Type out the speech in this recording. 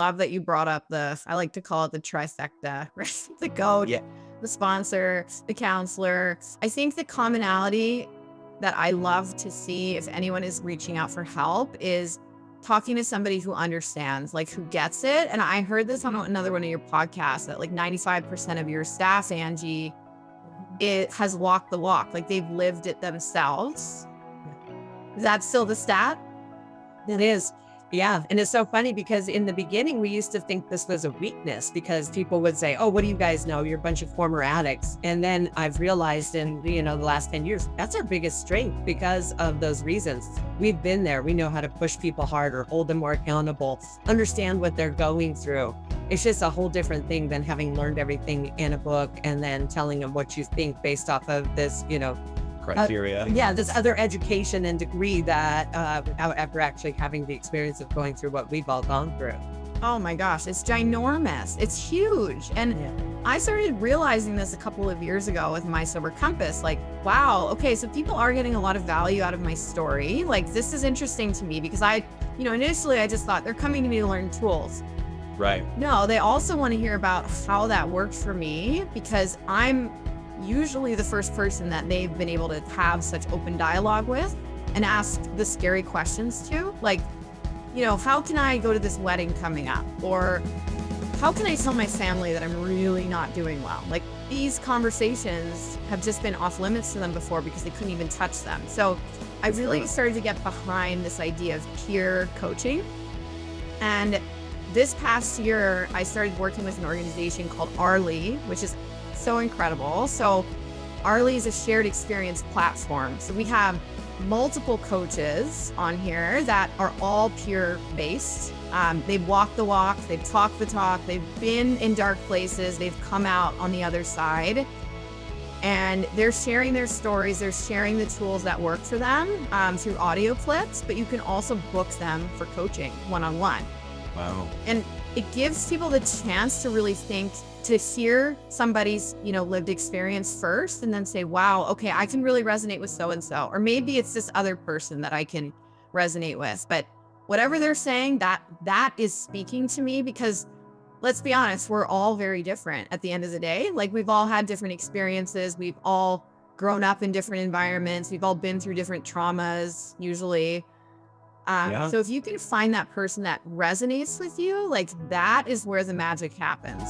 Love that you brought up I like to call it the trifecta, right? The coach, Yeah. the sponsor, the counselor. I think the commonality that I love to see if anyone is reaching out for help is talking to somebody who understands, like who gets it. And I heard this on another one of your podcasts that like 95% of your staff, Angie, it has walked the walk. Like they've lived it themselves. Is that still the stat? It is. Yeah. And it's so funny because in the beginning, we used to think this was a weakness because people would say, oh, what do you guys know? You're a bunch of former addicts. And then I've realized in, the last 10 years, that's our biggest strength because of those reasons. We've been there. We know how to push people harder, hold them more accountable, understand what they're going through. It's just a whole different thing than having learned everything in a book and then telling them what you think based off of this, Criteria. yeah, this other education and degree that without ever actually having the experience of going through what we've all gone through. Oh my gosh, it's ginormous. It's huge. And Yeah. I started realizing this a couple of years ago with my Sober Compass. Like, wow, okay, so people are getting a lot of value out of my story. Like, this is interesting to me because initially I just thought they're coming to me to learn tools. Right. No, they also want to hear about how that worked for me because I'm usually the first person that they've been able to have such open dialogue with and ask the scary questions to. Like, how can I go to this wedding coming up? Or how can I tell my family that I'm really not doing well? Like, these conversations have just been off limits to them before because they couldn't even touch them. So I really started to get behind this idea of peer coaching. And this past year, I started working with an organization called Arlie, which is so incredible. So Arlie is a shared experience platform. So we have multiple coaches on here that are all peer based. They've walked the walk, they've talked the talk, they've been in dark places, they've come out on the other side. And they're sharing their stories, they're sharing the tools that work for them through audio clips, but you can also book them for coaching one-on-one. Wow. And it gives people the chance to really think, to hear somebody's, lived experience first and then say, wow, okay, I can really resonate with so-and-so. Or maybe it's this other person that I can resonate with. But whatever they're saying, that is speaking to me because let's be honest, we're all very different at the end of the day. Like we've all had different experiences. We've all grown up in different environments. We've all been through different traumas, usually. Yeah. So if you can find that person that resonates with you, like that is where the magic happens.